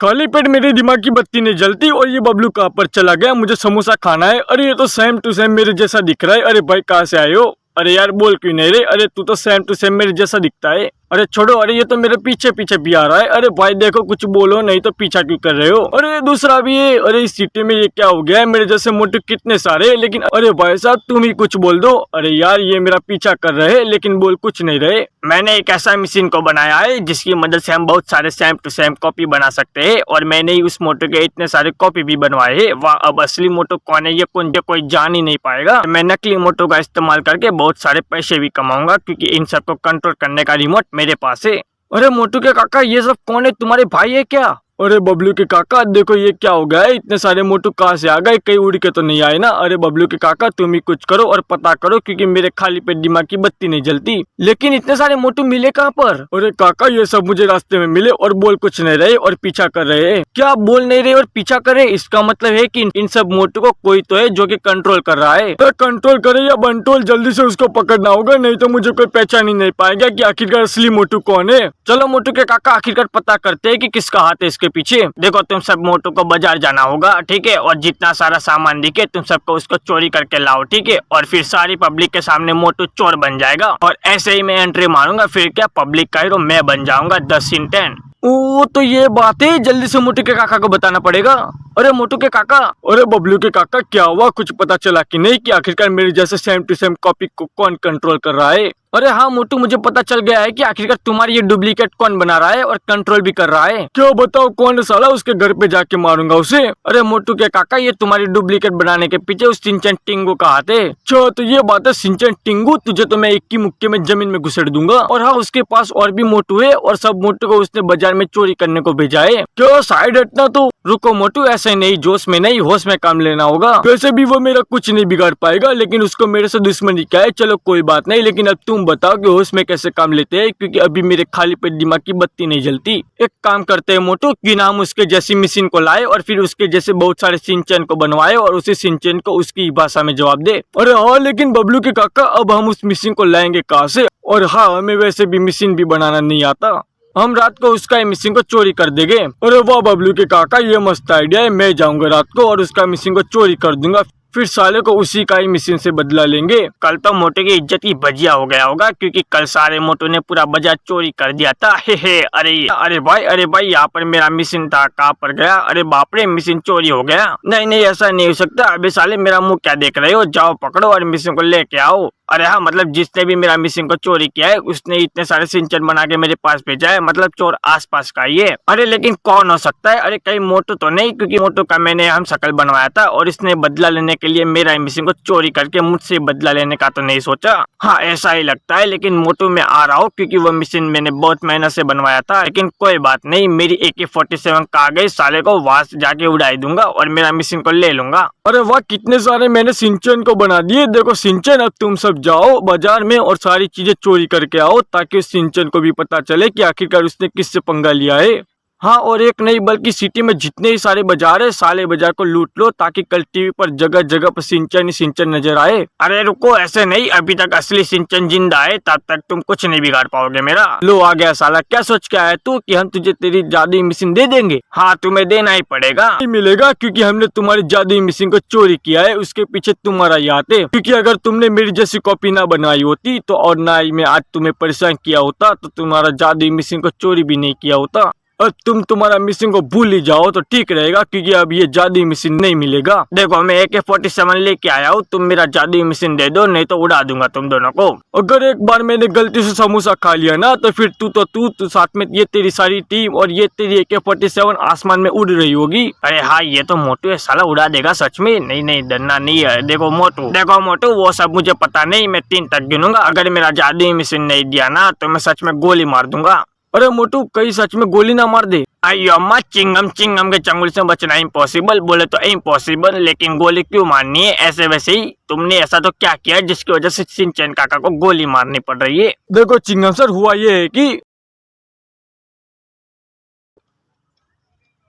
खाली पेट मेरे दिमाग की बत्ती नहीं जलती और ये बबलू कहाँ पर चला गया। मुझे समोसा खाना है। अरे ये तो सेम टू सेम मेरे जैसा दिख रहा है। अरे भाई कहाँ से आए हो? अरे यार बोल क्यों नहीं रहे? अरे तू तो सेम टू सेम मेरे जैसा दिखता है। अरे छोड़ो। अरे ये तो मेरे पीछे पीछे भी आ रहा है। अरे भाई देखो कुछ बोलो, नहीं तो पीछा क्यों कर रहे हो? अरे दूसरा भी है। अरे इस सिटी में ये क्या हो गया है? मेरे जैसे मोटे कितने सारे, लेकिन अरे भाई साहब तुम ही कुछ बोल दो। अरे यार ये मेरा पीछा कर रहे हैं लेकिन बोल कुछ नहीं रहे। मैंने एक ऐसा मशीन को बनाया है जिसकी मदद से हम बहुत सारे सेम टू सेम कॉपी बना सकते हैं और मैंने ही उस मोटो के इतने सारे कॉपी भी बनवाए हैं। वाह, अब असली मोटो कौन है ये कोई जान ही नहीं पाएगा। मैं नकली मोटो का इस्तेमाल करके बहुत सारे पैसे भी कमाऊंगा क्योंकि इन सबको कंट्रोल करने का रिमोट मेरे पास है। अरे मोटू के काका ये सब कौन है? तुम्हारे भाई है क्या? अरे बबलू के काका देखो ये क्या हो गया है? इतने सारे मोटू कहाँ से आ गए? कहीं उड़ के तो नहीं आए ना? अरे बबलू के काका तुम ही कुछ करो और पता करो क्योंकि मेरे खाली पेट दिमाग की बत्ती नहीं जलती। लेकिन इतने सारे मोटू मिले कहाँ पर? अरे काका ये सब मुझे रास्ते में मिले और बोल कुछ नहीं रहे और पीछा कर रहे हैं। क्या बोल नहीं रहे और पीछा कर रहे? इसका मतलब है कि इन सब मोटू को कोई तो है जो कि कंट्रोल कर रहा है। तो कंट्रोल करे या बंटोल, जल्दी से उसको पकड़ना होगा, नहीं तो मुझे कोई पहचान ही नहीं पाएगा कि आखिरकार असली मोटू कौन है। चलो मोटू के काका आखिरकार पता करते हैं कि किसका हाथ है इसके पीछे। देखो तुम सब मोटू को बाजार जाना होगा, ठीक है, और जितना सारा सामान दिखे तुम सबको उसको चोरी करके लाओ, ठीक है, और फिर सारी पब्लिक के सामने मोटू चोर बन जाएगा और ऐसे ही मैं एंट्री मारूंगा। फिर क्या पब्लिक का हीरो मैं बन जाऊंगा 10 इन 10। ओ तो ये बात है, जल्दी से मोटू के काका को बताना पड़ेगा। अरे मोटू के काका, अरे बबलू के काका क्या हुआ? कुछ पता चला कि नहीं कि आखिरकार मेरे जैसे सेम टू सेम कॉपी को कौन कंट्रोल कर रहा है? अरे हाँ मोटू मुझे पता चल गया है कि आखिरकार तुम्हारी ये डुप्लीकेट कौन बना रहा है और कंट्रोल भी कर रहा है। क्यों बताओ कौन है साला? उसके घर पे जाके मारूंगा उसे। अरे मोटू के काका ये तुम्हारी डुप्लीकेट बनाने के पीछे उस सिंचन टिंगू का हाथ है। अच्छा तो ये बात है सिंचन टिंगू, तुझे तो मैं एक की मुक्के में जमीन में घुसेड़ दूंगा। और हाँ उसके पास और भी मोटू है और सब मोटू को उसने बाजार में चोरी करने को भेजा है। क्यों साइड हटना? तो रुको मोटू, ऐसे नहीं, जोश में नहीं होश में काम लेना होगा। वैसे भी वो मेरा कुछ नहीं बिगाड़ पाएगा लेकिन उसको मेरे से दुश्मनी क्या है? चलो कोई बात नहीं, लेकिन अब तुम बताओ कि होश में कैसे काम लेते हैं क्योंकि अभी मेरे खाली पेट दिमाग की बत्ती नहीं जलती। एक काम करते हैं मोटू, कि नाम उसके जैसी मशीन को लाए और फिर उसके जैसे बहुत सारे सिंचन को बनवाए और उसी सिंचन को उसकी भाषा में जवाब दे। अरे हाँ लेकिन बबलू के काका अब हम उस मशीन को लाएंगे कहाँ से? और हाँ हमें वैसे भी मशीन भी बनाना नहीं आता, हम रात को उसका मशीन को चोरी कर देंगे। अरे वाह बबलू के काका ये मस्त आइडिया है, मैं जाऊंगा रात को और उसका मशीन को चोरी कर दूंगा, फिर साले को उसी का ही मशीन से बदला लेंगे। कल तो मोटू की इज्जत ही भजिया हो गया होगा क्योंकि कल सारे मोटू ने पूरा बाजार चोरी कर दिया था। हे अरे भाई यहाँ पर मेरा मशीन था, कहाँ पर गया? अरे बाप रे मशीन चोरी हो गया। नहीं ऐसा नहीं हो सकता। अबे साले मेरा मुंह क्या देख रहे हो? जाओ पकड़ो और मशीन को लेके आओ। अरे हाँ मतलब जिसने भी मेरा मशीन को चोरी किया है उसने इतने सारे सिंचन बना के मेरे पास भेजा है, मतलब चोर आसपास का ही है। अरे लेकिन कौन हो सकता है? अरे कहीं मोटू तो नहीं, क्योंकि मोटू का मैंने हम शकल बनवाया था और इसने बदला लेने के लिए मेरा मशीन को चोरी करके मुझसे बदला लेने का तो नहीं सोचा। हाँ ऐसा ही लगता है, लेकिन मोटू में आ रहा हूँ क्योंकि वो मशीन मैंने बहुत मेहनत से बनवाया था। लेकिन कोई बात नहीं, मेरी AK-47 का आ गई, साले को वहां से जाके उड़ाई दूंगा और मेरा मशीन को ले लूंगा। अरे वाह कितने सारे मैंने सिंचन को बना दिए। देखो सिंचन अब तुम सब जाओ बाजार में और सारी चीजें चोरी करके आओ ताकि उस सिंचन को भी पता चले कि आखिरकार उसने किससे पंगा लिया है। हाँ और एक नहीं बल्कि सिटी में जितने ही सारे बाजार है साले बाजार को लूट लो ताकि कल टीवी पर जगह जगह पर सिंचन ही सिंचन नजर आए। अरे रुको ऐसे नहीं, अभी तक असली सिंचन जिंदा है, तब तक तुम कुछ नहीं बिगाड़ पाओगे मेरा। लो आ गया साला, क्या सोच के आया तू कि हम तुझे तेरी जादुई मशीन दे देंगे? हाँ तुम्हें देना ही पड़ेगा। नहीं मिलेगा क्योंकि हमने तुम्हारी जादुई मशीन को चोरी किया है, उसके पीछे तुम्हारा ही हाथ है। क्योंकि अगर तुमने मेरी जैसी कॉपी ना बनाई होती तो और ना ही मैं आज तुम्हें परेशान किया होता तो तुम्हारा जादुई मशीन को चोरी भी नहीं किया होता। और तुम तुम्हारा मशीन को भूल ही जाओ तो ठीक रहेगा क्योंकि अब ये जादुई मशीन नहीं मिलेगा। देखो मैं AK-47 लेके आया हूँ, तुम मेरा जादुई मशीन दे दो नहीं तो उड़ा दूंगा तुम दोनों को। अगर एक बार मैंने गलती से समोसा खा लिया ना तो फिर तू साथ में ये तेरी सारी टीम और ये तेरी AK-47 आसमान में उड़ रही होगी। अरे हाँ ये तो मोटू है, साला उड़ा देगा सच में। नहीं डरना नहीं है। देखो मोटू वो सब मुझे पता नहीं, मैं 3 तक गिनूंगा, अगर मेरा जादुई मशीन नहीं दिया ना तो मैं सच में गोली मार दूंगा। अरे मोटू कहीं सच में गोली ना मार दे। अयो अम्मा चिंगम के चंगुल से बचना इम्पॉसिबल, बोले तो इम्पॉसिबल, लेकिन गोली क्यों मारनी है? ऐसे वैसे ही तुमने ऐसा तो क्या किया जिसकी वजह से सिंचन काका को गोली मारनी पड़ रही है? देखो चिंगम सर हुआ ये है कि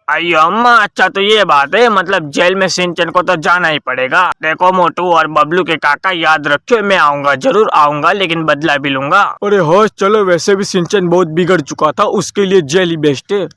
अयो अम्मा अच्छा तो ये बात है, मतलब जेल में सिंचन को तो जाना ही पड़ेगा। देखो मोटू और बबलू के काका याद रखियो, मैं आऊंगा, जरूर आऊंगा, लेकिन बदला भी लूंगा। अरे होश चलो, वैसे भी सिंचन बहुत बिगड़ चुका था, उसके लिए जेल ही बेस्ट है।